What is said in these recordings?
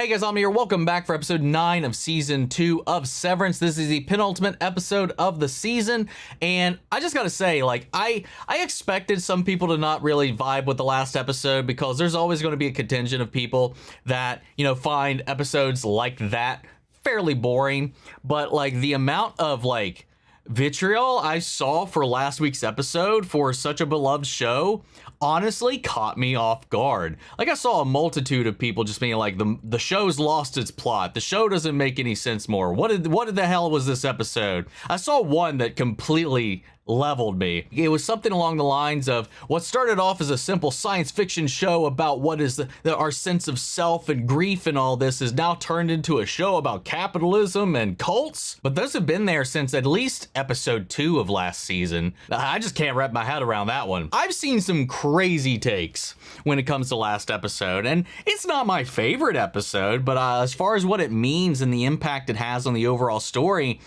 Hey guys, I'm here. Welcome back for episode 9 of season 2 of Severance. This is the penultimate episode of the season, and I just gotta say, like, I expected some people to not really vibe with the last episode because there's always going to be a contingent of people that, you know, find episodes like that fairly boring. But like the amount of like vitriol I saw for last week's episode for such a beloved show honestly caught me off guard. Like, I saw a multitude of people just being like, the show's lost its plot. The show doesn't make any sense more. What did the hell was this episode? I saw one that completely leveled me. It was something along the lines of what started off as a simple science fiction show about what is our sense of self and grief and all this is now turned into a show about capitalism and cults. But those have been there since at least episode 2 of last season. I just can't wrap my head around that one. I've seen some crazy takes when it comes to last episode, and it's not my favorite episode, but as far as what it means and the impact it has on the overall story,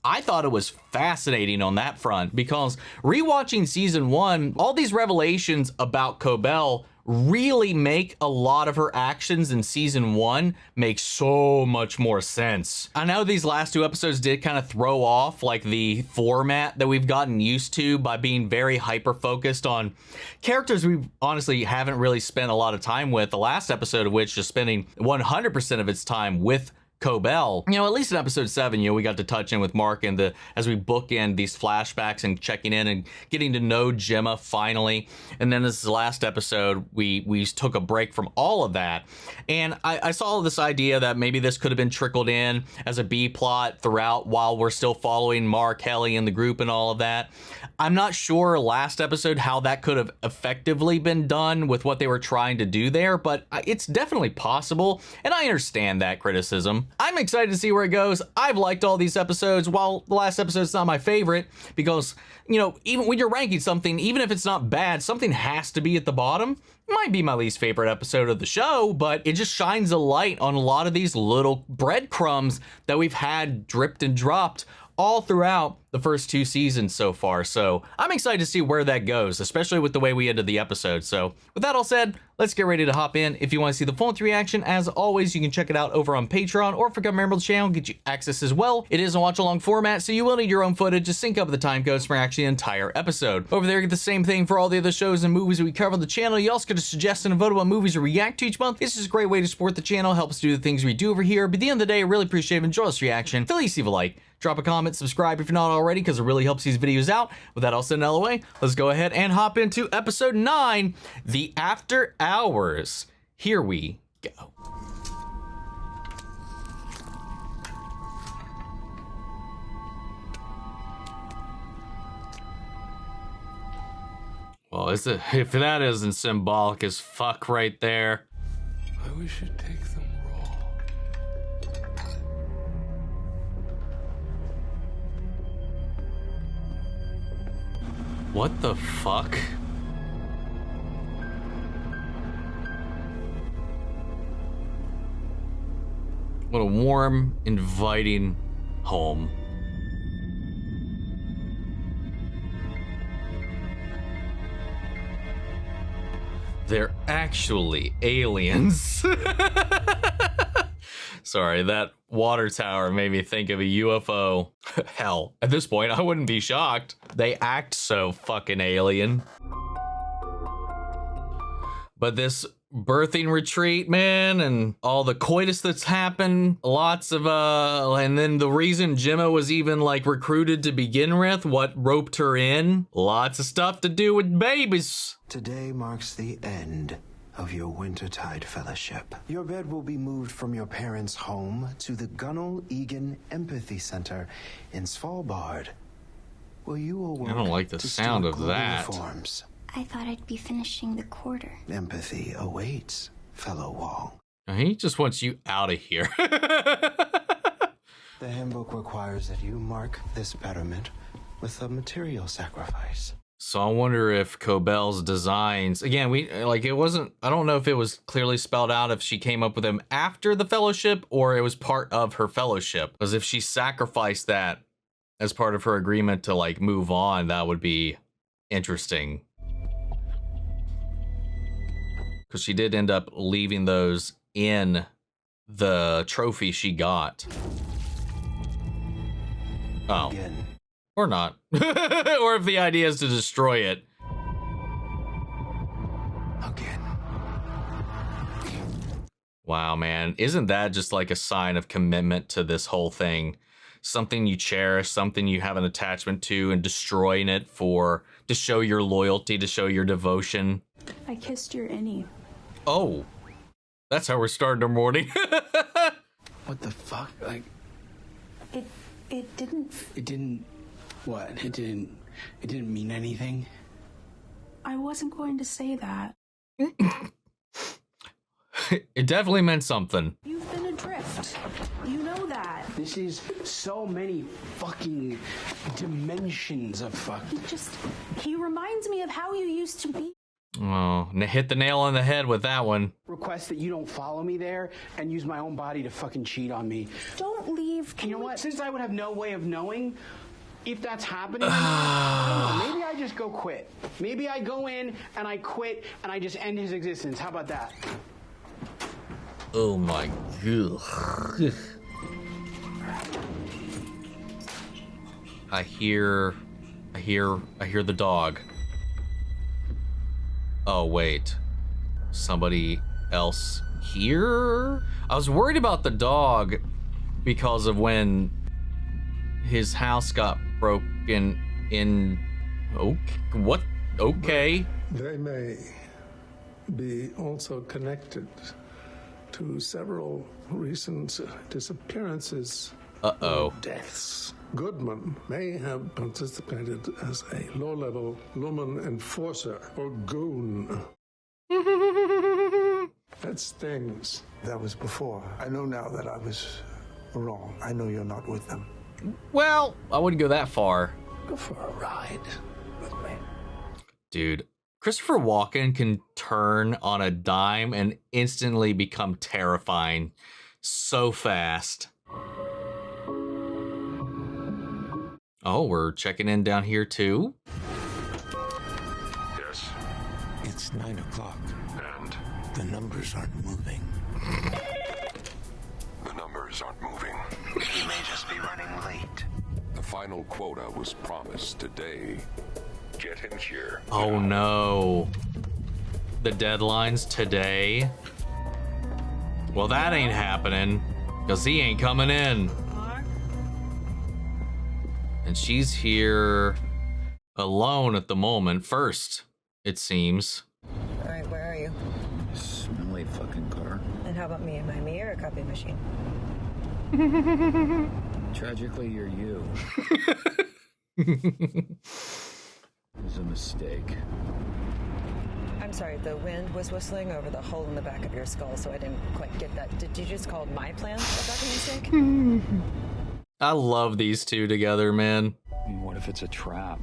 I thought it was fascinating on that front, because rewatching season 1, all these revelations about Cobell really make a lot of her actions in season 1 make so much more sense. I know these last 2 episodes did kind of throw off like the format that we've gotten used to by being very hyper focused on characters we honestly haven't really spent a lot of time with, the last episode of which is spending 100% of its time with Cobell. You know, at least in episode 7, you know, we got to touch in with Mark and as we bookend these flashbacks and checking in and getting to know Gemma finally. And then this last episode, we took a break from all of that. And I saw this idea that maybe this could have been trickled in as a B plot throughout while we're still following Mark, Helly, and the group and all of that. I'm not sure last episode how that could have effectively been done with what they were trying to do there, but it's definitely possible, and I understand that criticism. I'm excited to see where it goes. I've liked all these episodes, while the last episode's not my favorite, because, you know, even when you're ranking something, even if it's not bad, something has to be at the bottom. It might be my least favorite episode of the show, but it just shines a light on a lot of these little breadcrumbs that we've had dripped and dropped all throughout the first 2 seasons so far. So I'm excited to see where that goes, especially with the way we ended the episode. So with that all said, let's get ready to hop in. If you want to see the full reaction, as always, you can check it out over on Patreon, or if you become a member of the channel, get you access as well. It is a watch along format, so you will need your own footage to sync up the time codes for actually the entire episode. Over there, you get the same thing for all the other shows and movies that we cover on the channel. You also get a suggestion and vote on what movies to react to each month. This is a great way to support the channel, help us do the things we do over here. But at the end of the day, I really appreciate it. Enjoy this reaction. Please leave a like, drop a comment, subscribe if you're not already, because it really helps these videos out. With that all said and out of the way, let's go ahead and hop into episode 9, The After Hours. Here we go. Well, if that isn't symbolic as fuck right there. We should take them raw. What the fuck? What a warm, inviting home. They're actually aliens. Sorry, that water tower made me think of a UFO. Hell, at this point, I wouldn't be shocked. They act so fucking alien. But this birthing retreat, man, and all the coitus that's happened, lots of, and then the reason Gemma was even, like, recruited to begin with, what roped her in, lots of stuff to do with babies. Today marks the end of your Wintertide Fellowship. Your bed will be moved from your parents' home to the Gunnell Egan Empathy Center in Svalbard, where you will work. I don't like the sound of that. Reforms. I thought I'd be finishing the quarter. Empathy awaits, fellow Wall. He just wants you out of here. The handbook requires that you mark this betterment with a material sacrifice. So I wonder if Cobell's designs, again, it wasn't, I don't know if it was clearly spelled out if she came up with them after the fellowship or it was part of her fellowship. Because if she sacrificed that as part of her agreement to like move on, that would be interesting. Because she did end up leaving those in the trophy she got. Oh. Again. Or not. Or if the idea is to destroy it. Again. Wow, man. Isn't that just like a sign of commitment to this whole thing? Something you cherish, something you have an attachment to, and destroying it to show your loyalty, to show your devotion. I kissed your innie. Oh. That's how we're starting our morning. What the fuck? Like, It didn't. it didn't. What? It didn't mean anything. I wasn't going to say that. It definitely meant something. You've been adrift. You know that. This is so many fucking dimensions of fuck. He reminds me of how you used to be. Oh, hit the nail on the head with that one. Request that you don't follow me there and use my own body to fucking cheat on me. Don't leave. You know what? Since I would have no way of knowing if that's happening or not, I don't know. Maybe I just go quit. Maybe I go in and I quit and I just end his existence. How about that? Oh my god. I hear the dog. Oh wait. Somebody else here? I was worried about the dog because of when his house got broken in. Okay, what? Okay. They may be also connected to several recent disappearances Uh-oh. or deaths. Goodman may have participated as a low-level Lumen enforcer or goon. That stings. That was before. I know now that I was wrong. I know you're not with them. Well, I wouldn't go that far. Go for a ride with me. Dude, Christopher Walken can turn on a dime and instantly become terrifying so fast. Oh, we're checking in down here too? Yes. It's 9 o'clock. And The numbers aren't moving. the numbers aren't moving. He may just be running late. The final quota was promised today. Get him here. Oh no. The deadline's today? Well, that ain't happening, because he ain't coming in. And she's here alone at the moment. First, it seems. All right, where are you? Smelly fucking car. And how about me? Am I me or a copy machine? Tragically, you're you. It was a mistake. I'm sorry, the wind was whistling over the hole in the back of your skull, so I didn't quite get that. Did you just call my plan a fucking mistake? I love these two together, man. I mean, what if it's a trap?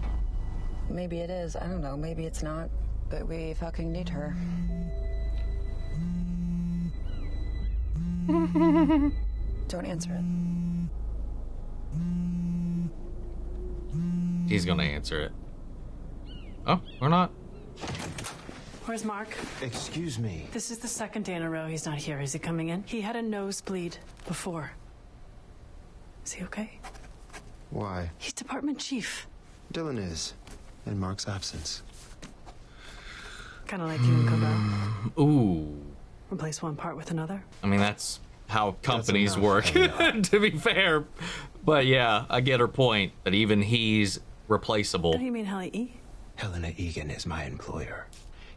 Maybe it is. I don't know. Maybe it's not. But we fucking need her. Don't answer it. He's gonna answer it. Oh, or not. Where's Mark? Excuse me. This is the second day in a row he's not here. Is he coming in? He had a nosebleed before. Is he okay? Why? He's department chief. Dylan is, in Mark's absence. Kind of like you and Kobo. Ooh. Replace one part with another. I mean, that's how companies work, enough. to be fair. But yeah, I get her point that even he's replaceable. Oh, you mean Helly E? Helena Egan is my employer.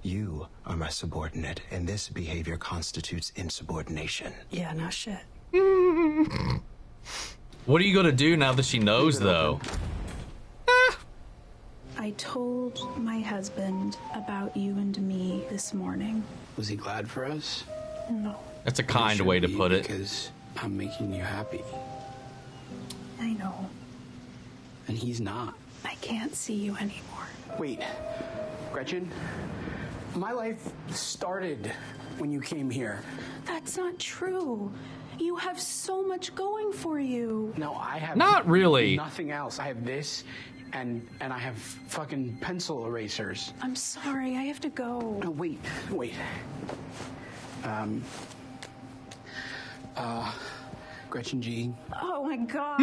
You are my subordinate, and this behavior constitutes insubordination. Yeah, no shit. What are you gonna do now that she knows, though? I told my husband about you and me this morning. Was he glad for us? No, That's a kind way to put it. Because I'm making you happy. I know. And he's not. I can't see you anymore. Wait, Gretchen? My life started when you came here. That's not true. You have so much going for you. No, I have Not really. nothing else. I have this, and I have fucking pencil erasers. I'm sorry, I have to go. No, wait. Gretchen G. Oh my God.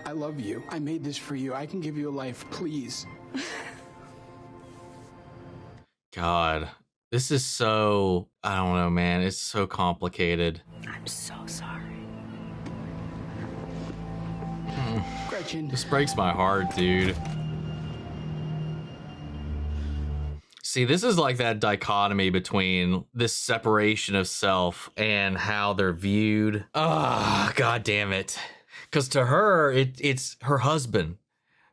I love you. I made this for you. I can give you a life, please. God, this is so, I don't know, man. It's so complicated. I'm so sorry. Gretchen. This breaks my heart, dude. See, this is like that dichotomy between this separation of self and how they're viewed. Ah, God damn it. Because to her, it's her husband,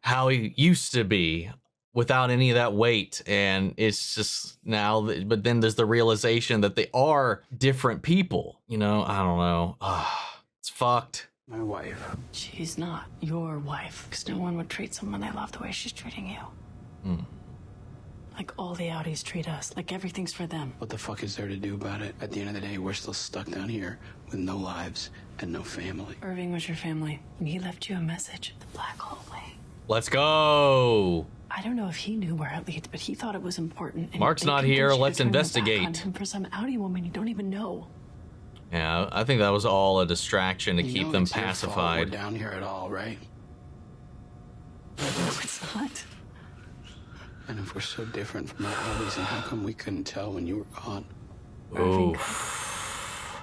how he used to be without any of that weight. And it's just now, but then there's the realization that they are different people. You know, I don't know. It's fucked. My wife. She's not your wife, because no one would treat someone they love the way she's treating you. Like all the Audis treat us, like everything's for them. What the fuck is there to do about it? At the end of the day, we're still stuck down here with no lives and no family. Irving was your family, and he left you a message. The black hallway. Let's go. I don't know if he knew where it leads, but he thought it was important. And Mark's they not convinced here. you to Let's turn your back investigate. on him for some Audi woman you don't even know. Yeah, I think that was all a distraction to You keep know them it's your fault pacified. we're down here at all, right? No, it's not. And if we're so different from our Audis, then how come we couldn't tell when you were gone? Oof.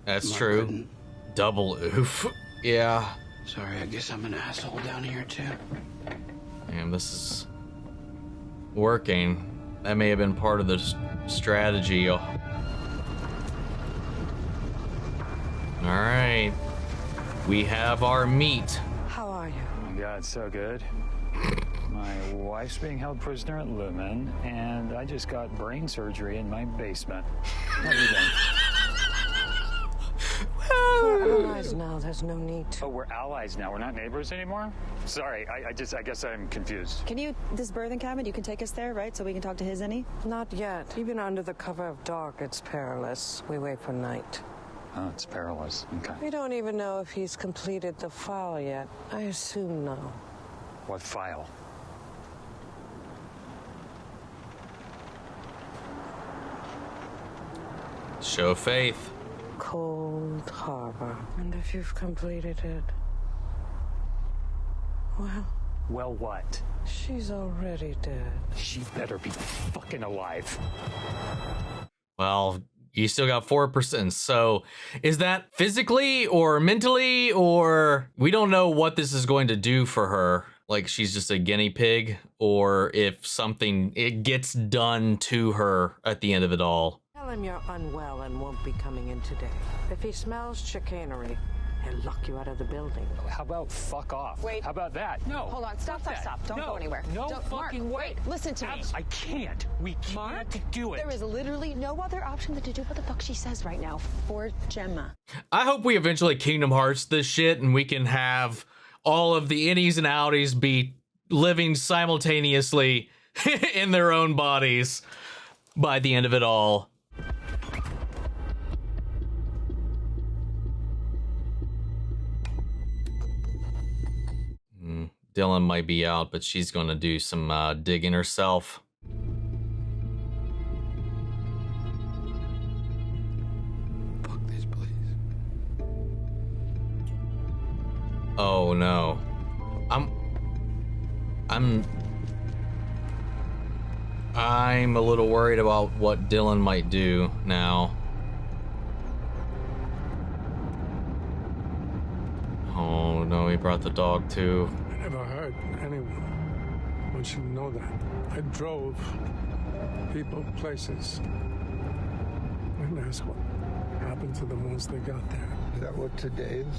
That's Mark true. couldn't. Double oof. Yeah. Sorry, I guess I'm an asshole down here too. Damn, this is working. That may have been part of the strategy. All right. We have our meat. How are you? Oh my God, so good. My wife's being held prisoner at Lachman, and I just got brain surgery in my basement. How are you doing? We're allies now. There's no need to. Oh, we're allies now. We're not neighbors anymore? Sorry, I guess I'm confused. Can you, this birthing cabin, you can take us there, right? So we can talk to his any? Not yet. Even under the cover of dark, it's perilous. We wait for night. Oh, it's perilous. Okay. We don't even know if he's completed the file yet. I assume no. What file? Show of faith. Cold Harbor. And if you've completed it, well, Well, what? she's already dead. She better be fucking alive. Well, you still got 4%. So is that physically or mentally, or we don't know what this is going to do for her? Like she's just a guinea pig, or if something, it gets done to her at the end of it all. Tell him you're unwell and won't be coming in today. If he smells chicanery, he'll lock you out of the building. How about fuck off? Wait. How about that? No. Hold on, stop. Don't No. go anywhere. No Don't, fucking Mark, way. Wait, listen to me. I can't. We can't Mark, do it. There is literally no other option than to do what the fuck she says right now for Gemma. I hope we eventually Kingdom Hearts this shit and we can have all of the innies and outies be living simultaneously in their own bodies by the end of it all. Dylan might be out, but she's going to do some digging herself. Fuck this place. Oh no. I'm a little worried about what Dylan might do now. Oh no, he brought the dog too. I never hurt anyone. I want you to know that. I drove people places. And ask what happened to them once they got there. Is that what today is?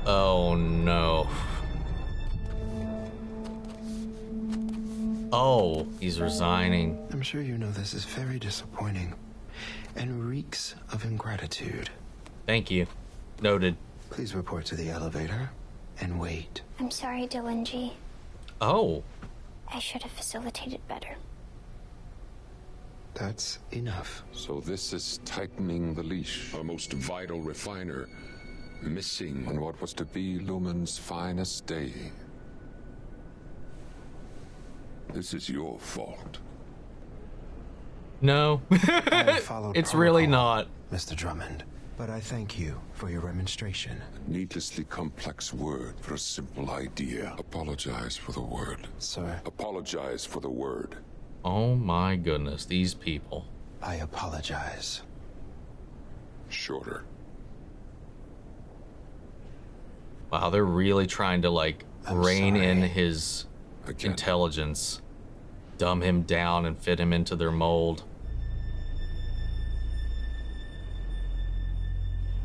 Oh no. Oh, he's resigning. I'm sure you know this is very disappointing and reeks of ingratitude. Thank you. Noted. Please report to the elevator and wait. I'm sorry, Dylan G. Oh. I should have facilitated better. That's enough. So this is tightening the leash. Our most vital refiner missing on what was to be Lumen's finest day. This is your fault. No. It's really not. Mr. Drummond, but I thank you for your remonstration. Needlessly complex word for a simple idea. Apologize for the word. Sir. Apologize for the word. Oh my goodness, these people. I apologize. Shorter. Wow, they're really trying to like rein in his Again. intelligence, dumb him down and fit him into their mold.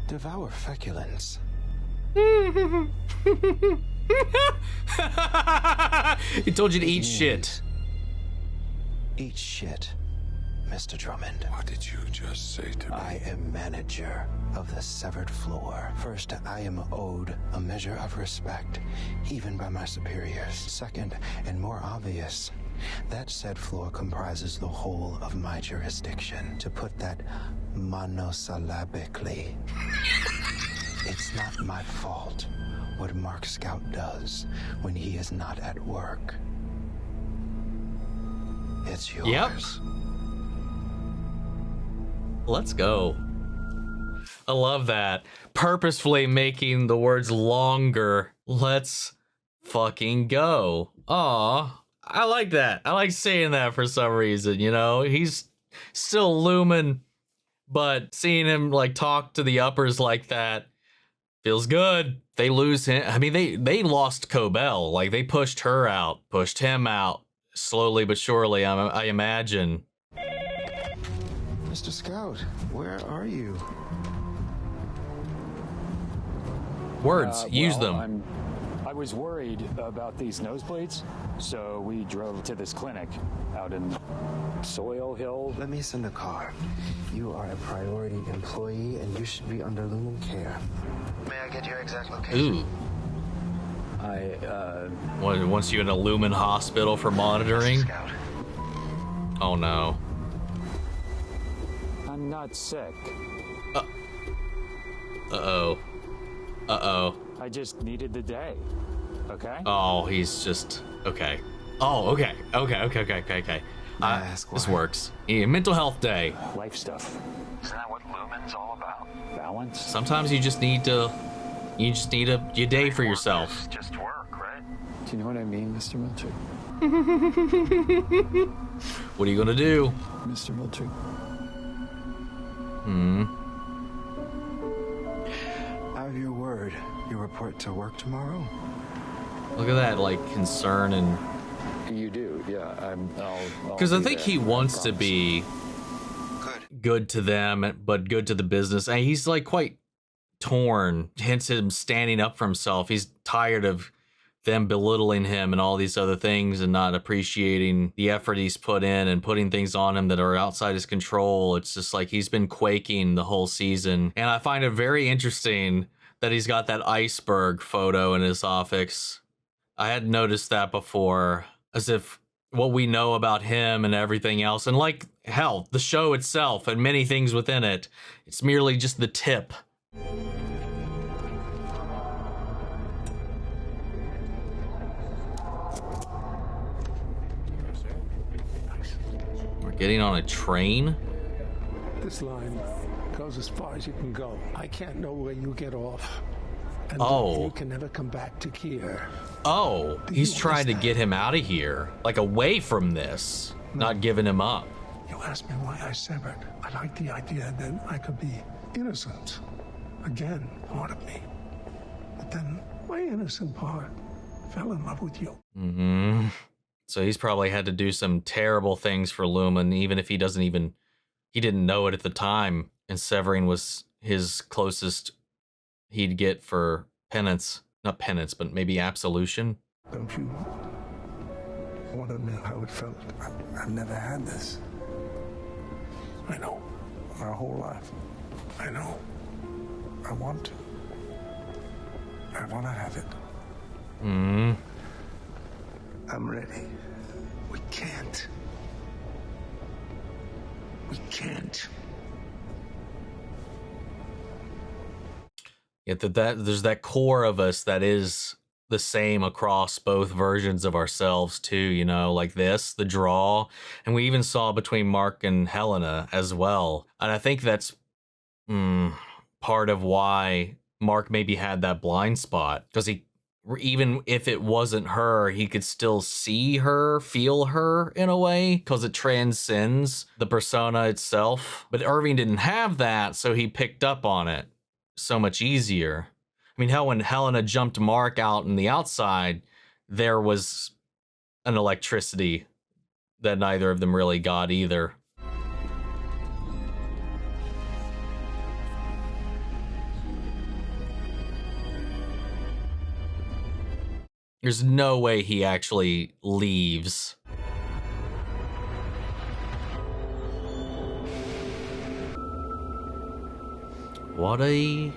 Devour feculence. He told you to eat shit. Eat shit, Mr. Drummond. What did you just say to me? I am manager of the severed floor. First, I am owed a measure of respect, even by my superiors. Second, and more obvious, that said floor comprises the whole of my jurisdiction. To put that monosyllabically, it's not my fault what Mark Scout does when he is not at work. It's yours. Yep. Let's go. I love that. Purposefully making the words longer. Let's fucking go. Aw, I like that. I like saying that for some reason, you know? He's still Lumen, but seeing him like talk to the uppers like that feels good. They lose him. I mean, they lost Cobell. Like, they pushed her out, pushed him out. Slowly but surely, I imagine. Mr. Scout, where are you? Words, use them. I was worried about these nosebleeds, so we drove to this clinic out in Soil Hill. Let me send a car. You are a priority employee, and you should be under Lumen care. May I get your exact location? Ooh. Once you in a Lumen hospital for monitoring? Oh no. I'm not sick. Uh-oh. Uh-oh. I just needed the day. Okay? Oh, he's just... Okay. Oh, okay. Okay. This works. Yeah, mental health day. Life stuff. Isn't that what Lumen's all about? Balance? Sometimes you just need to... You just need your day for yourself. Just work, right? Do you know what I mean, Mr. Miltrick? What are you gonna do? Mr. Miltrick. I have your word. You report to work tomorrow? Look at that, like, concern and... You do, yeah. Because I think he wants to be good to them, but good to the business. And he's, like, quite torn, hence him standing up for himself. He's tired of them belittling him and all these other things and not appreciating the effort he's put in and putting things on him that are outside his control. It's just like he's been quaking the whole season. And I find it very interesting that he's got that iceberg photo in his office. I hadn't noticed that before, as if what we know about him and everything else, and like, hell, the show itself and many things within it, it's merely just the tip. We're getting on a train? This line goes as far as you can go. I can't know where you get off. And Oh. you can never come back to here. Oh, he's trying to get him out of here, like away from this, not giving him up. You asked me why I severed. I liked the idea that I could be innocent. Again, part of me. But then my innocent part fell in love with you. Mm-hmm. So he's probably had to do some terrible things for Lumen, even if he didn't know it at the time. And severing was his closest he'd get for penance. Not penance, but maybe absolution. Don't you want to know how it felt? I've never had this. I know. My whole life. I know. I want to. I want to have it. Hmm. I'm ready. We can't. We can't. Yet that there's that core of us that is the same across both versions of ourselves too, you know, like this, the draw. And we even saw between Mark and Helena as well. And I think that's part of why Mark maybe had that blind spot, because he, even if it wasn't her, he could still see her, feel her in a way, because it transcends the persona itself. But Irving didn't have that, so he picked up on it so much easier. I mean, hell, when Helena jumped Mark out in the outside, there was an electricity that neither of them really got either. There's no way he actually leaves. What a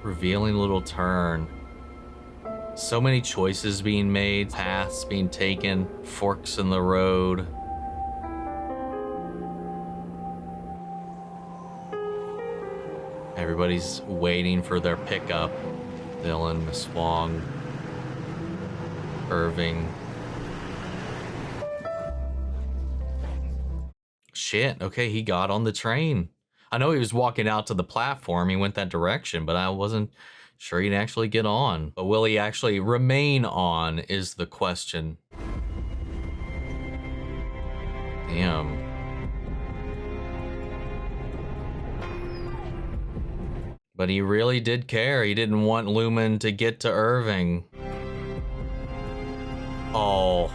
revealing little turn. So many choices being made, paths being taken, forks in the road. Everybody's waiting for their pickup. Dylan, Miss Wong, Irving. Shit, okay, he got on the train. I know he was walking out to the platform, he went that direction, but I wasn't sure he'd actually get on. But will he actually remain on is the question. Damn. But he really did care. He didn't want Lumen to get to Irving. Oh.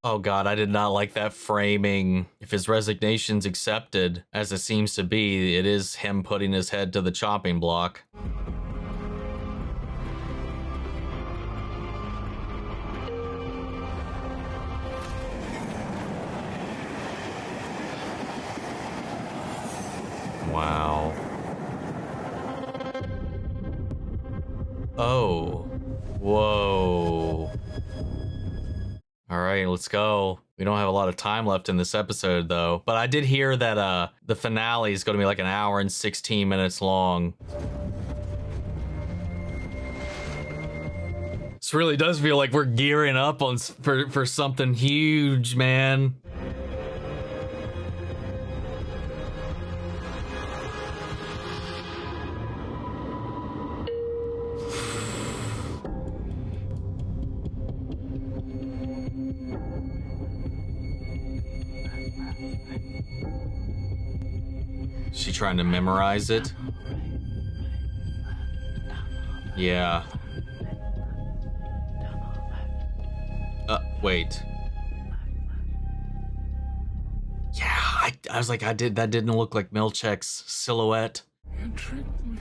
Oh God, I did not like that framing. If his resignation's accepted, as it seems to be, it is him putting his head to the chopping block. Wow. Oh. Whoa. All right, let's go. We don't have a lot of time left in this episode, though. But I did hear that the finale is going to be like an hour and 16 minutes long. This really does feel like we're gearing up on for something huge, man. She trying to memorize it? Yeah. Wait. Yeah, I was like, that didn't look like Milchek's silhouette. You tricked me.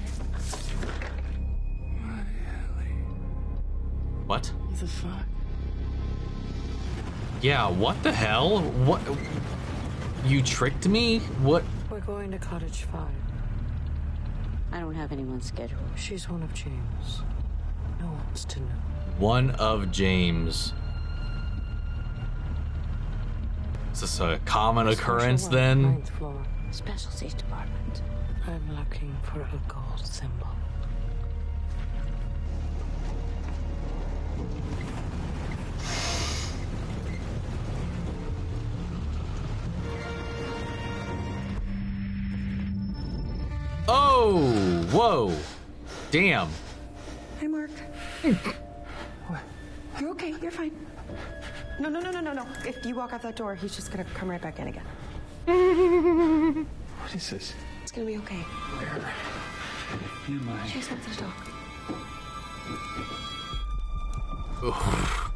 My Ellie. What? What the fuck? Yeah, what the hell? What? You tricked me? What? We're going to Cottage 5. I don't have anyone scheduled. She's one of James. No one's to know. One of James. Is this a common occurrence then? 9th floor. Specialties department. I'm looking for a gold symbol. Oh, whoa. Damn. Hey, Mark. What? You're okay. You're fine. No. If you walk out that door, he's just gonna come right back in again. What is this? It's gonna be okay. Where am I? She has something to talk. Oof.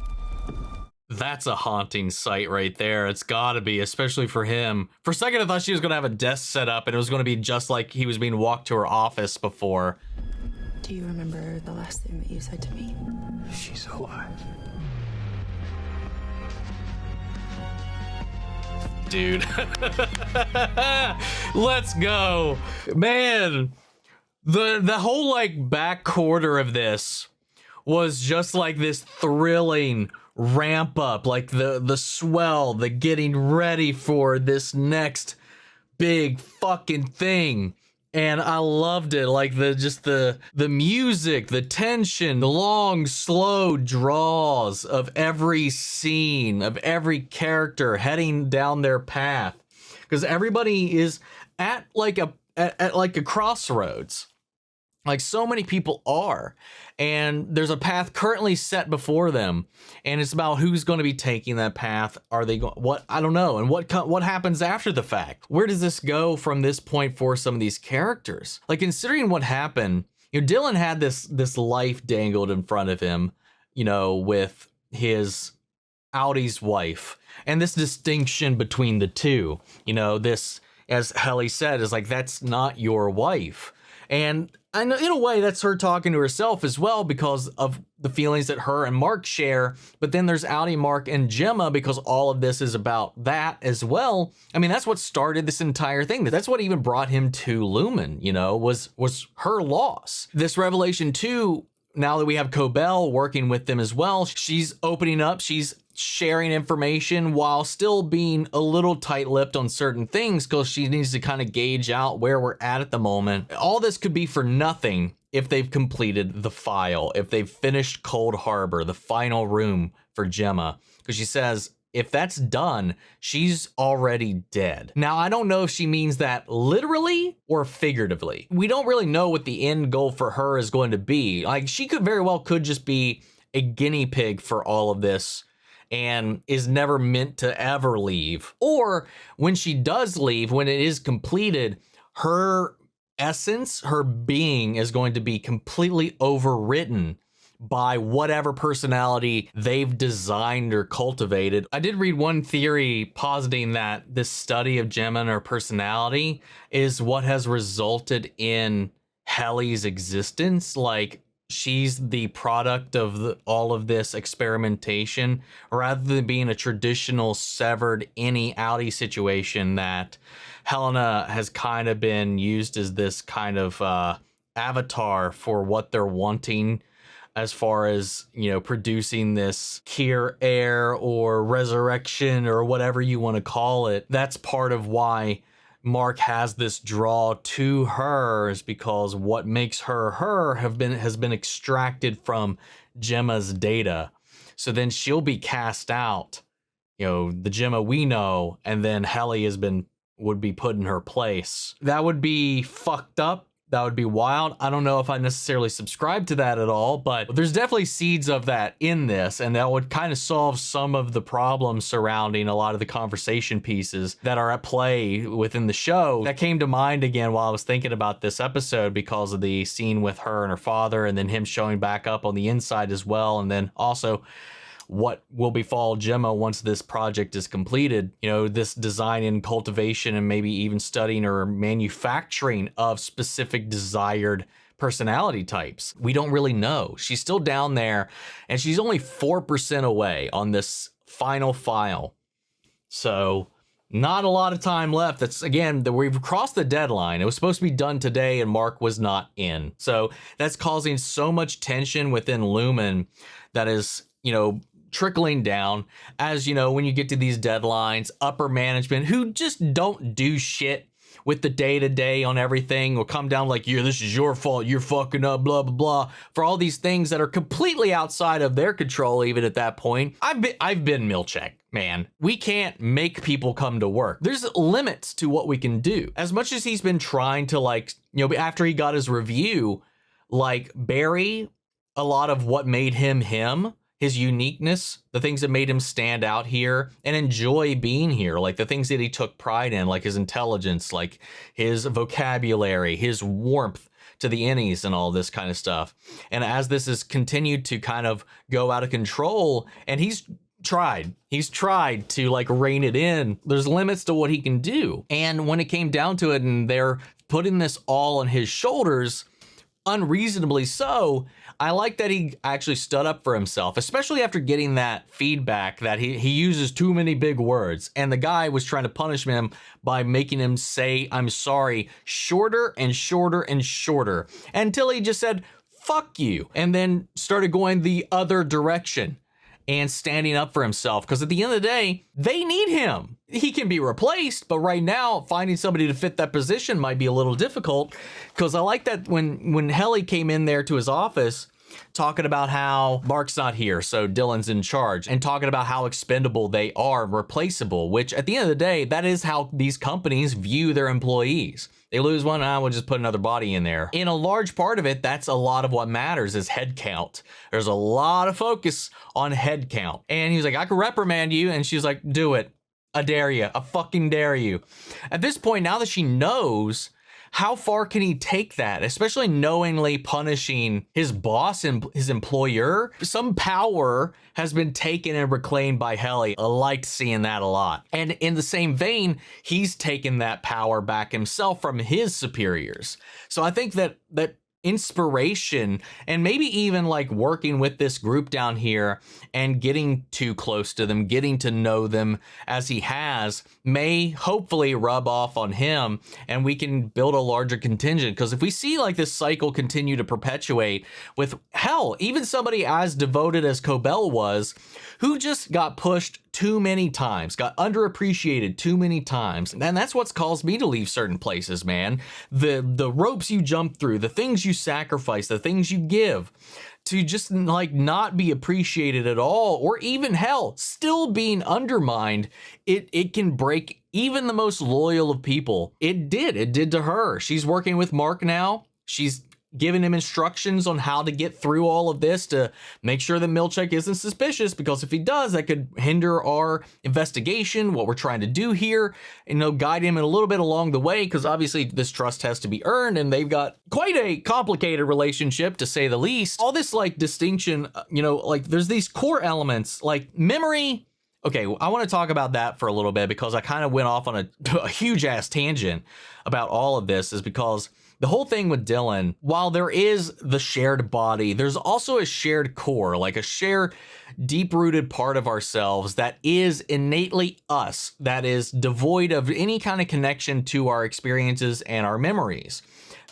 That's a haunting sight right there. It's gotta be, especially for him. For a second, I thought she was gonna have a desk set up and it was gonna be just like he was being walked to her office before. Do you remember the last thing that you said to me? She's alive. Dude. Let's go. Man, the whole like back quarter of this was just like this thrilling ramp up, like the swell, the getting ready for this next big fucking thing. And I loved it, like the music, the tension, the long, slow draws of every scene, of every character heading down their path, because everybody is at like a crossroads, like so many people are, and there's a path currently set before them, and it's about who's going to be taking that path. Are they going? What? I don't know. And what happens after the fact? Where does this go from this point for some of these characters? Like, considering what happened, you know, Dylan had this life dangled in front of him, you know, with his Audie's wife, and this distinction between the two. You know, this, as Helly said, is like, that's not your wife. And I know in a way that's her talking to herself as well, because of the feelings that her and Mark share. But then there's Audie, Mark, and Gemma, because all of this is about that as well. I mean, that's what started this entire thing. That's what even brought him to Lumen, you know, was her loss. This revelation too, now that we have Cobell working with them as well, she's opening up, she's sharing information while still being a little tight-lipped on certain things, because she needs to kind of gauge out where we're at the moment. All this could be for nothing if they've completed the file, if they've finished Cold Harbor, the final room for Gemma, because she says if that's done, she's already dead. Now, I don't know if she means that literally or figuratively. We don't really know what the end goal for her is going to be. Like, she could very well could just be a guinea pig for all of this and is never meant to ever leave. Or when she does leave, when it is completed, her essence, her being is going to be completely overwritten by whatever personality they've designed or cultivated. I did read one theory positing that this study of Gemma and her personality is what has resulted in Helly's existence. Like, she's the product of all of this experimentation, rather than being a traditional severed any Audi situation that Helena has kind of been used as this kind of avatar for what they're wanting, as far as, you know, producing this cure air or resurrection or whatever you want to call it. That's part of why Mark has this draw to her, is because what makes her has been extracted from Gemma's data. So then she'll be cast out, you know, the Gemma we know, and then Helly would be put in her place. That would be fucked up. That would be wild. I don't know if I necessarily subscribe to that at all, but there's definitely seeds of that in this, and that would kind of solve some of the problems surrounding a lot of the conversation pieces that are at play within the show. That came to mind again while I was thinking about this episode, because of the scene with her and her father, and then him showing back up on the inside as well, and then also what will befall Gemma once this project is completed. You know, this design and cultivation, and maybe even studying or manufacturing of specific desired personality types. We don't really know. She's still down there, and she's only 4% away on this final file. So not a lot of time left. That's, again, we've crossed the deadline. It was supposed to be done today, and Mark was not in. So that's causing so much tension within Lumen that is, you know, trickling down, as you know, when you get to these deadlines, upper management who just don't do shit with the day-to-day on everything will come down like, yeah, this is your fault, you're fucking up, blah blah blah, for all these things that are completely outside of their control. Even at that point, I've been Milchek, man. We can't make people come to work. There's limits to what we can do. As much as he's been trying to, like, you know, after he got his review, like, bury a lot of what made him him, his uniqueness, the things that made him stand out here and enjoy being here, like the things that he took pride in, like his intelligence, like his vocabulary, his warmth to the innies and all this kind of stuff. And as this has continued to kind of go out of control, and he's tried to like rein it in, there's limits to what he can do. And when it came down to it, and they're putting this all on his shoulders, unreasonably so, I like that he actually stood up for himself, especially after getting that feedback that he uses too many big words. And the guy was trying to punish him by making him say, I'm sorry, shorter and shorter and shorter, until he just said, fuck you, and then started going the other direction and standing up for himself. Because at the end of the day, they need him. he can be replaced, but right now finding somebody to fit that position might be a little difficult. Because I like that when Helly came in there to his office talking about how Mark's not here, so Dylan's in charge, and talking about how expendable they are, replaceable, which at the end of the day, that is how these companies view their employees. They lose one, we'll just put another body in there. In a large part of it, that's a lot of what matters is head count. There's a lot of focus on head count. And he was like, I could reprimand you. And she's like, do it. I dare you. I fucking dare you. At this point, now that she knows, how far can he take that, especially knowingly punishing his boss and his employer? Some power has been taken and reclaimed by Helly. I liked seeing that a lot. And in the same vein, he's taken that power back himself from his superiors. So I think that inspiration and maybe even like working with this group down here and getting too close to them, getting to know them as he has, may hopefully rub off on him and we can build a larger contingent. Because if we see like this cycle continue to perpetuate with, hell, even somebody as devoted as Cobell was, who just got pushed too many times, got underappreciated too many times. And that's what's caused me to leave certain places, man. The ropes you jump through, the things you sacrifice, the things you give, to just like not be appreciated at all, or even hell, still being undermined, it can break even the most loyal of people. It did to her. She's working with Mark now. She's giving him instructions on how to get through all of this to make sure that Milchek isn't suspicious, because if he does, that could hinder our investigation, what we're trying to do here, and guide him in a little bit along the way, because obviously this trust has to be earned and they've got quite a complicated relationship, to say the least. All this like distinction, like there's these core elements like memory. Okay, I want to talk about that for a little bit, because I kind of went off on a huge ass tangent about all of this, is because the whole thing with Dylan, while there is the shared body, there's also a shared core, like a shared deep-rooted part of ourselves that is innately us, that is devoid of any kind of connection to our experiences and our memories.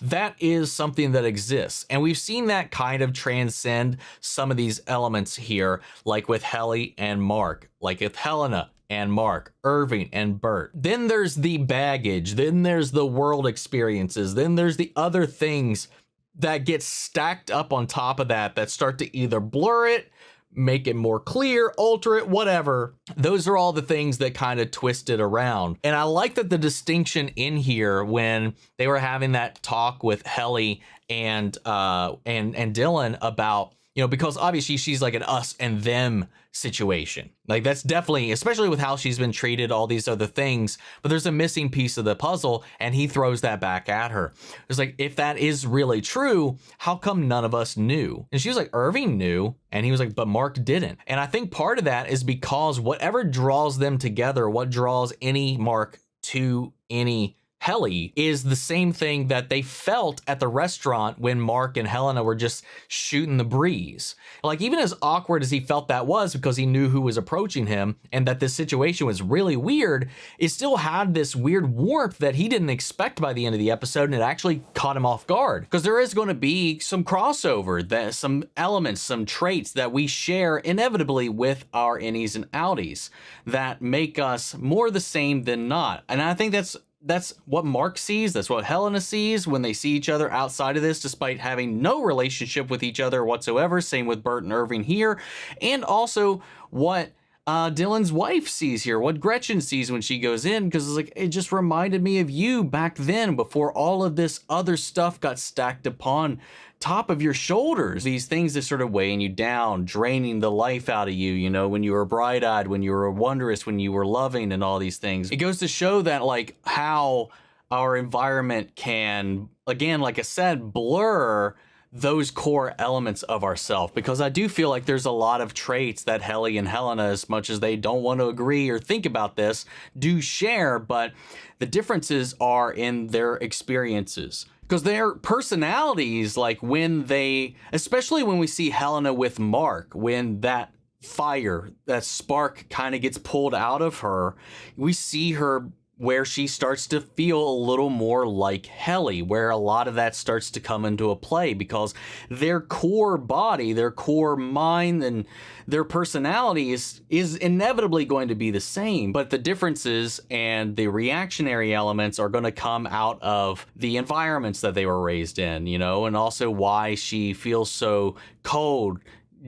That is something that exists. And we've seen that kind of transcend some of these elements here, like with Helly and Mark, like with Helena and Mark, Irving and Bert. Then there's the baggage, then there's the world experiences, then there's the other things that get stacked up on top of that start to either blur it, make it more clear, alter it, whatever. Those are all the things that kind of twist it around. And I like that the distinction in here when they were having that talk with Helly and Dylan about, because obviously she's like an us and them situation. Like that's definitely, especially with how she's been treated, all these other things, but there's a missing piece of the puzzle and he throws that back at her. It's like, if that is really true, how come none of us knew? And she was like, Irving knew. And he was like, but Mark didn't. And I think part of that is because whatever draws them together, what draws any Mark to any Helly, is the same thing that they felt at the restaurant when Mark and Helena were just shooting the breeze. Like, even as awkward as he felt that was, because he knew who was approaching him and that this situation was really weird, it still had this weird warmth that he didn't expect by the end of the episode, and it actually caught him off guard. Because there is going to be some crossover, some elements, some traits that we share inevitably with our innies and outies that make us more the same than not. And I think that's what Mark sees. That's what Helena sees when they see each other outside of this, despite having no relationship with each other whatsoever. Same with Bert and Irving here. And also what Dylan's wife sees here, what Gretchen sees when she goes in, because it's like, it just reminded me of you back then, before all of this other stuff got stacked upon top of your shoulders. These things that sort of weighing you down, draining the life out of you, when you were bright-eyed, when you were wondrous, when you were loving, and all these things. It goes to show that like how our environment can, again, like I said, blur those core elements of ourself, because I do feel like there's a lot of traits that Helly and Helena, as much as they don't want to agree or think about this, do share, but the differences are in their experiences. Because their personalities, like when they, especially when we see Helena with Mark, when that fire, that spark kind of gets pulled out of her, we see her where she starts to feel a little more like Helly, where a lot of that starts to come into a play, because their core body, their core mind, and their personality is inevitably going to be the same, but the differences and the reactionary elements are going to come out of the environments that they were raised in, you know, and also why she feels so cold,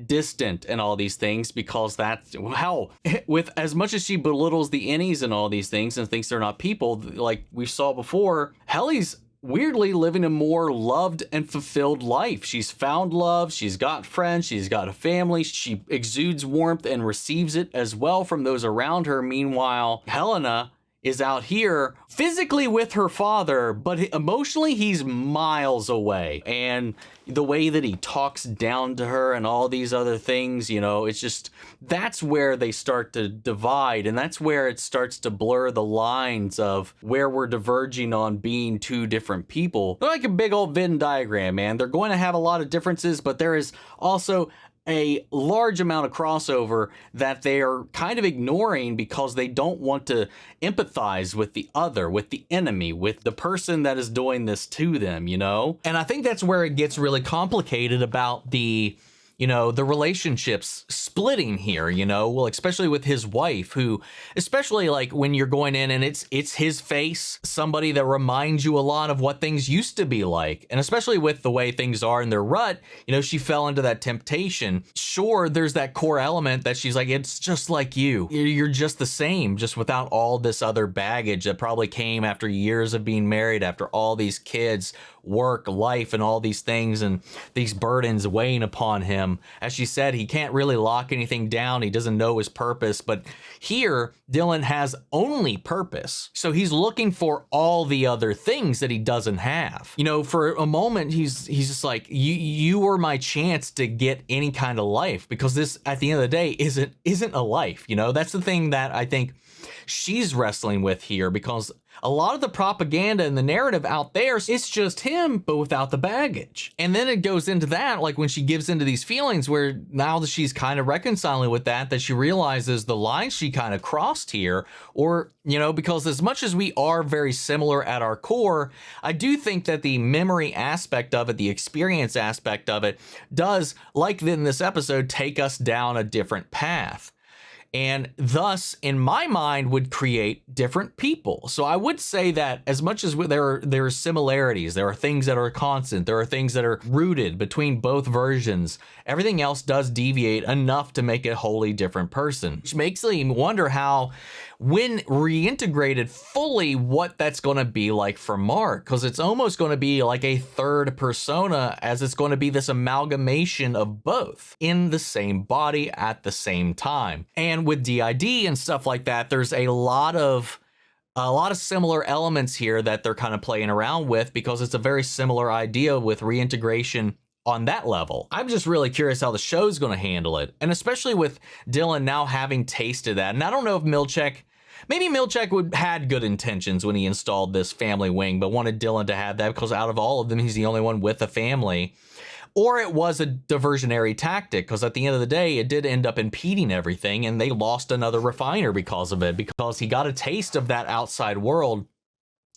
distant, and all these things, because that's hell, with as much as she belittles the innies and all these things and thinks they're not people, like we saw before, Helly's weirdly living a more loved and fulfilled life. She's found love, she's got friends, she's got a family, she exudes warmth and receives it as well from those around her. Meanwhile, Helena is out here physically with her father, but emotionally he's miles away. And the way that he talks down to her and all these other things, you know, it's just, that's where they start to divide, and that's where it starts to blur the lines of where we're diverging on being two different people. They're like a big old Venn diagram, man. They're going to have a lot of differences, but there is also a large amount of crossover that they are kind of ignoring because they don't want to empathize with the other, with the enemy, with the person that is doing this to them, you know? And I think that's where it gets really complicated about the, you know, the relationships splitting here, you know, well, especially with his wife, who, especially like when you're going in and it's his face, somebody that reminds you a lot of what things used to be like. And especially with the way things are in their rut, you know, she fell into that temptation. Sure, there's that core element that she's like, it's just like you. You're just the same, just without all this other baggage that probably came after years of being married, after all these kids, work, life, and all these things and these burdens weighing upon him. As she said, he can't really lock anything down. He doesn't know his purpose. But here, Dylan has only purpose. So he's looking for all the other things that he doesn't have. You know, for a moment, he's just like, you were my chance to get any kind of life, because this, at the end of the day, isn't a life. You know, that's the thing that I think she's wrestling with here, because a lot of the propaganda and the narrative out there, it's just him, but without the baggage. And then it goes into that, like when she gives into these feelings, where now that she's kind of reconciling with that she realizes the line she kind of crossed here, or, you know, because as much as we are very similar at our core, I do think that the memory aspect of it, the experience aspect of it, does, like in this episode, take us down a different path. And thus, in my mind, would create different people. So I would say that as much as there are similarities, there are things that are constant, there are things that are rooted between both versions, everything else does deviate enough to make a wholly different person. Which makes me wonder how, when reintegrated fully, what that's going to be like for Mark, because it's almost going to be like a third persona, as it's going to be this amalgamation of both in the same body at the same time. And with DID and stuff like that, there's a lot of similar elements here that they're kind of playing around with, because it's a very similar idea with reintegration on that level. I'm just really curious how the show's going to handle it. And especially with Dylan now having tasted that. And I don't know if maybe Milchek had good intentions when he installed this family wing, but wanted Dylan to have that because out of all of them, he's the only one with a family. Or it was a diversionary tactic, because at the end of the day, it did end up impeding everything, and they lost another refiner because of it, because he got a taste of that outside world.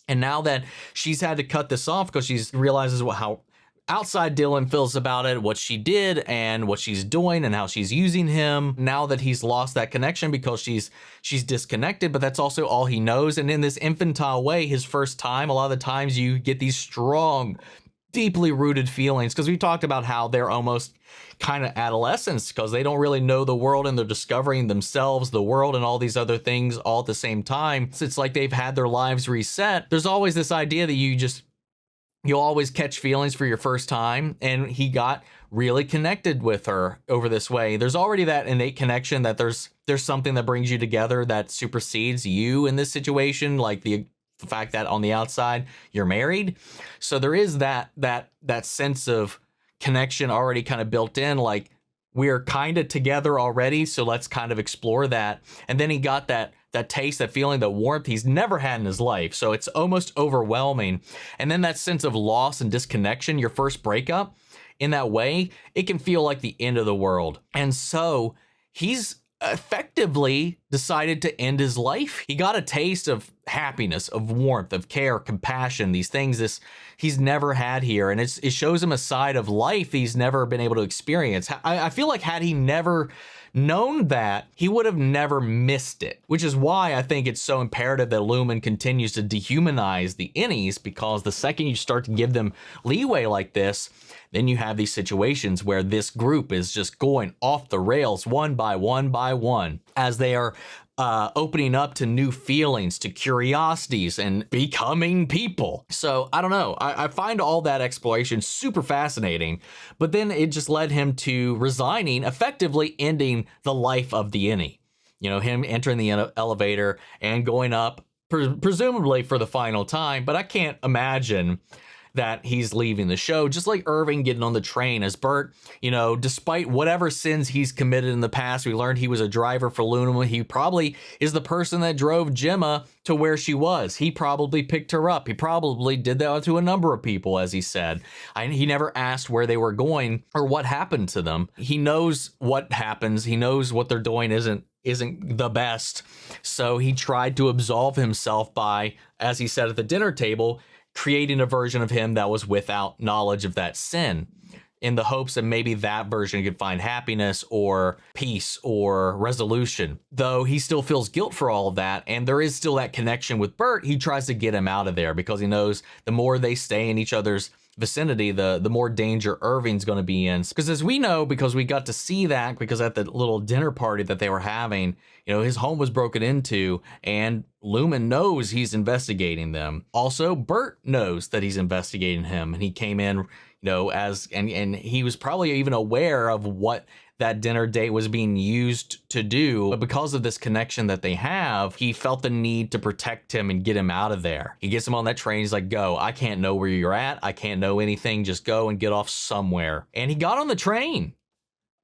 And now that she's had to cut this off because she realizes how outside Dylan feels about it, what she did and what she's doing and how she's using him, now that he's lost that connection because she's disconnected, but that's also all he knows. And in this infantile way, his first time, a lot of the times you get these strong, deeply rooted feelings, because we talked about how they're almost kind of adolescents, because they don't really know the world and they're discovering themselves, the world, and all these other things all at the same time. It's like they've had their lives reset. There's always this idea that you'll always catch feelings for your first time, and he got really connected with her over this way. There's already that innate connection that there's something that brings you together that supersedes you in this situation, like the fact that on the outside you're married. So there is that sense of connection already kind of built in, like we're kind of together already, so let's kind of explore that. And then he got that taste, that feeling, that warmth he's never had in his life. So it's almost overwhelming. And then that sense of loss and disconnection, your first breakup, in that way, it can feel like the end of the world. And so he's effectively decided to end his life. He got a taste of happiness, of warmth, of care, compassion, these things he's never had here. And it shows him a side of life he's never been able to experience. I feel like had he never known that, he would have never missed it, which is why I think it's so imperative that Lumen continues to dehumanize the innies, because the second you start to give them leeway like this, then you have these situations where this group is just going off the rails one by one as they are opening up to new feelings, to curiosities, and becoming people. So I don't know. I find all that exploration super fascinating, but then it just led him to resigning, effectively ending the life of the innie. You know, him entering the elevator and going up, presumably for the final time, but I can't imagine that he's leaving the show, just like Irving getting on the train as Bert. You know, despite whatever sins he's committed in the past, we learned he was a driver for Luna. He probably is the person that drove Gemma to where she was. He probably picked her up. He probably did that to a number of people, as he said. He never asked where they were going or what happened to them. He knows what happens. He knows what they're doing isn't the best. So he tried to absolve himself by, as he said at the dinner table, creating a version of him that was without knowledge of that sin, in the hopes that maybe that version could find happiness or peace or resolution. Though he still feels guilt for all of that, and there is still that connection with Bert, he tries to get him out of there because he knows the more they stay in each other's vicinity, the more danger Irving's going to be in. Because as we know, because we got to see that, because at the little dinner party that they were having, you know, his home was broken into, and Lumen knows he's investigating them. Also, Bert knows that he's investigating him, and he came in, you know, and he was probably even aware of what that dinner date was being used to do. But because of this connection that they have, he felt the need to protect him and get him out of there. He gets him on that train. He's like, go. I can't know where you're at. I can't know anything. Just go and get off somewhere. And he got on the train.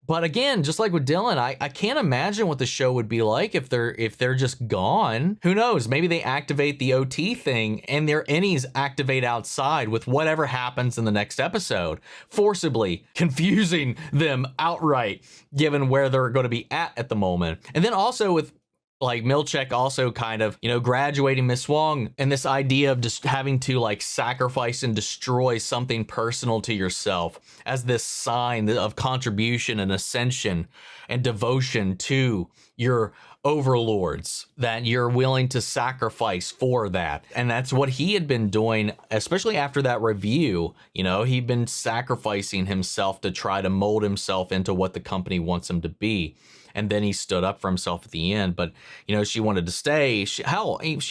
But again, just like with Dylan, I can't imagine what the show would be like if they're just gone. Who knows? Maybe they activate the OT thing and their innies activate outside with whatever happens in the next episode, forcibly confusing them outright, given where they're going to be at the moment. And then also with like Milchek also kind of, you know, graduating Miss Wong, and this idea of just having to like sacrifice and destroy something personal to yourself as this sign of contribution and ascension and devotion to your overlords, that you're willing to sacrifice for that. And that's what he had been doing, especially after that review. You know, he'd been sacrificing himself to try to mold himself into what the company wants him to be. And then he stood up for himself at the end. But, you know, she wanted to stay. She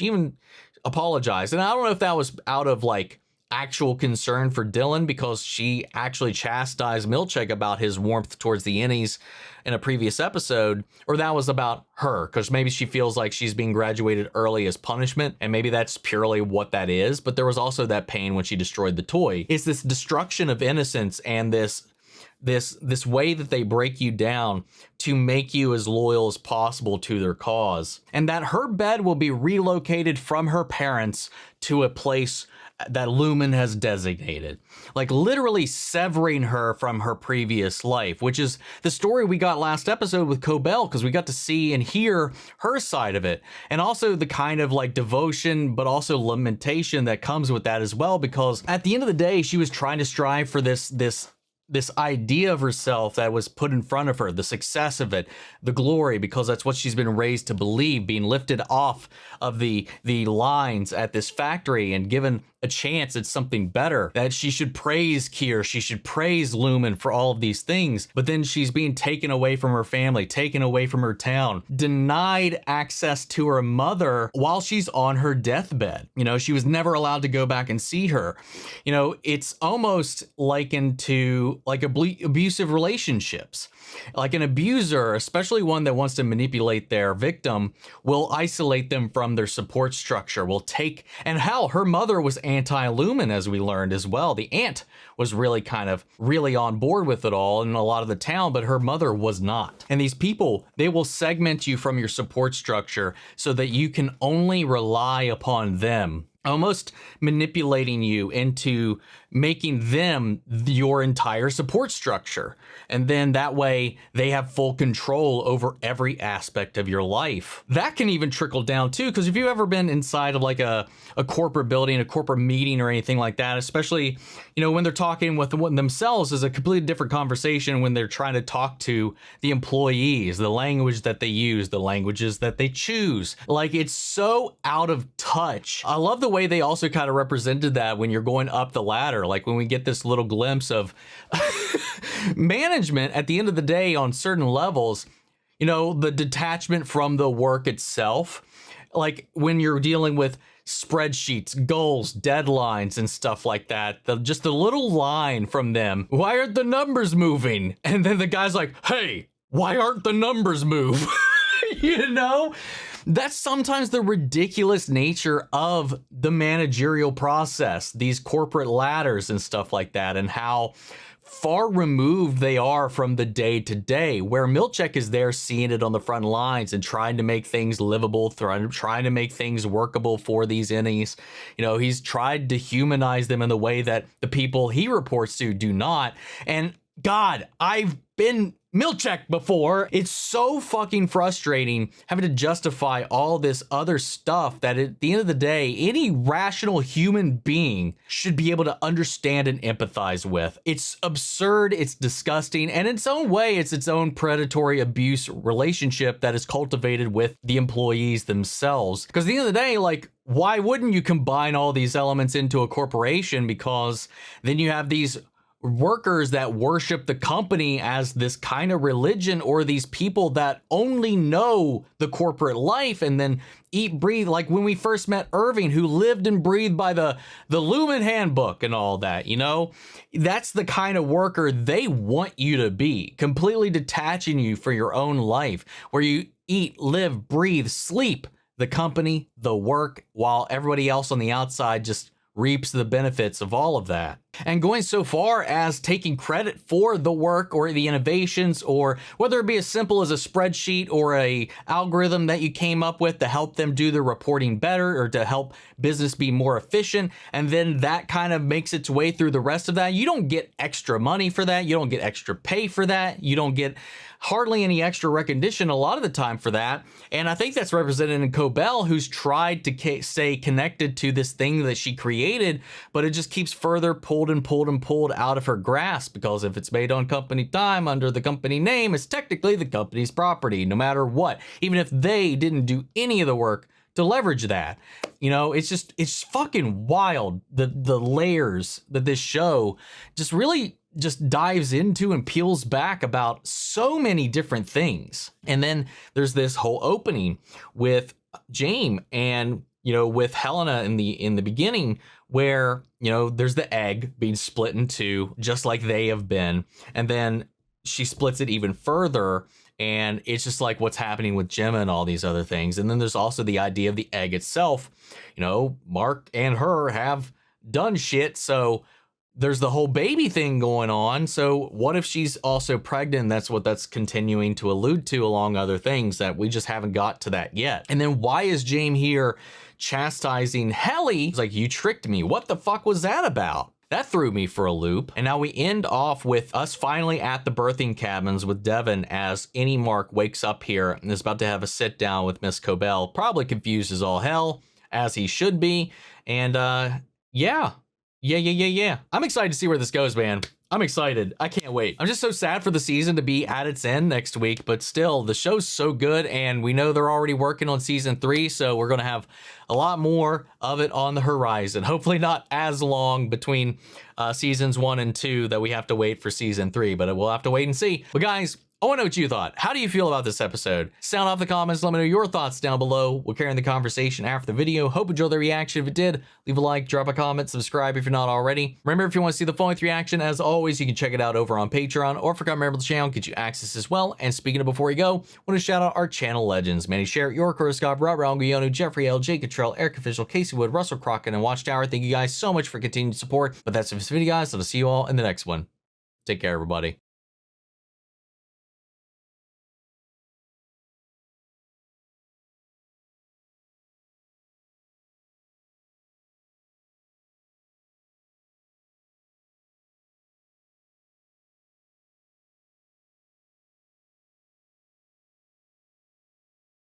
even apologized. And I don't know if that was out of like actual concern for Dylan, because she actually chastised Milchek about his warmth towards the innies in a previous episode, or that was about her, because maybe she feels like she's being graduated early as punishment, and maybe that's purely what that is. But there was also that pain when she destroyed the toy. It's this destruction of innocence and this way that they break you down to make you as loyal as possible to their cause. And that her bed will be relocated from her parents to a place that Lumen has designated, like literally severing her from her previous life, which is the story we got last episode with Cobell, because we got to see and hear her side of it, and also the kind of like devotion but also lamentation that comes with that as well, because at the end of the day she was trying to strive for this idea of herself that was put in front of her, the success of it, the glory, because that's what she's been raised to believe, being lifted off of the lines at this factory and given a chance at something better, that she should praise Kier, she should praise Lumen for all of these things. But then she's being taken away from her family, taken away from her town, denied access to her mother while she's on her deathbed. You know, she was never allowed to go back and see her. You know, it's almost likened to like abusive relationships. Like an abuser, especially one that wants to manipulate their victim, will isolate them from their support structure, will take, and hell, her mother was anti-Lumen, as we learned as well. The aunt was really on board with it all in a lot of the town, but her mother was not. And these people, they will segment you from your support structure so that you can only rely upon them almost manipulating you into making them your entire support structure. And then that way they have full control over every aspect of your life. That can even trickle down too, because if you've ever been inside of like a corporate building, a corporate meeting or anything like that, especially, you know, when they're talking with themselves, is a completely different conversation when they're trying to talk to the employees, the language that they use, the languages that they choose. Like, it's so out of touch. I love the way they also kind of represented that when you're going up the ladder, like when we get this little glimpse of management at the end of the day on certain levels, you know, the detachment from the work itself. Like when you're dealing with spreadsheets, goals, deadlines, and stuff like that, just the little line from them, why aren't the numbers moving? And then the guy's like, hey, why aren't the numbers move? You know? That's sometimes the ridiculous nature of the managerial process, these corporate ladders and stuff like that, and how far removed they are from the day to day, where Milchek is there seeing it on the front lines and trying to make things livable, trying to make things workable for these innies. You know, he's tried to humanize them in the way that the people he reports to do not. And God, I've been Milchek before. It's so fucking frustrating having to justify all this other stuff that at the end of the day, any rational human being should be able to understand and empathize with. It's absurd, it's disgusting, and in its own way, it's its own predatory abuse relationship that is cultivated with the employees themselves. Because at the end of the day, like, why wouldn't you combine all these elements into a corporation? Because then you have these workers that worship the company as this kind of religion, or these people that only know the corporate life and then eat, breathe, like when we first met Irving, who lived and breathed by the Lumen handbook and all that, you know? That's the kind of worker they want you to be, completely detaching you for your own life, where you eat, live, breathe, sleep the company, the work, while everybody else on the outside just reaps the benefits of all of that. And going so far as taking credit for the work or the innovations, or whether it be as simple as a spreadsheet or a algorithm that you came up with to help them do the reporting better or to help business be more efficient, and then that kind of makes its way through the rest of that. You don't get extra money for that. You don't get extra pay for that. You don't get hardly any extra recognition a lot of the time for that. And I think that's represented in Cobell, who's tried to stay connected to this thing that she created, but it just keeps further pulled out of her grasp, because if it's made on company time under the company name, it's technically the company's property, no matter what, even if they didn't do any of the work to leverage that. You know, it's fucking wild, the layers that this show just dives into and peels back about so many different things. And then there's this whole opening with James and, you know, with Helena in the beginning, where, you know, there's the egg being split in two, just like they have been. And then she splits it even further, and it's just like what's happening with Gemma and all these other things. And then there's also the idea of the egg itself. You know, Mark and her have done shit, so there's the whole baby thing going on. So what if she's also pregnant? That's what that's continuing to allude to, along other things that we just haven't got to that yet. And then why is James here chastising Helly? It's like, you tricked me. What the fuck was that about? That threw me for a loop. And now we end off with us finally at the birthing cabins with Devon, as Any Mark wakes up here and is about to have a sit down with Miss Cobell, probably confused as all hell, as he should be. And yeah. I'm excited to see where this goes, man. I'm excited. I can't wait. I'm just so sad for the season to be at its end next week, but still, the show's so good, and we know they're already working on season 3, so we're going to have a lot more of it on the horizon. Hopefully not as long between seasons 1 and 2 that we have to wait for season 3, but we'll have to wait and see. But guys, I want to know what you thought. How do you feel about this episode? Sound off the comments. Let me know your thoughts down below. We'll carry on the conversation after the video. Hope you enjoyed the reaction. If it did, leave a like, drop a comment, subscribe if you're not already. Remember, if you want to see the full length reaction, as always, you can check it out over on Patreon, or become a member of the channel, get you access as well. And speaking of before you go, I want to shout out our channel legends: Manny Sherritt, York Scott, Rob Guionu, Jeffrey L, Jake Cottrell, Eric Official, Casey Wood, Russell Crockett, and Watchtower. Thank you guys so much for continued support. But that's it for this video, guys. So I'll see you all in the next one. Take care, everybody.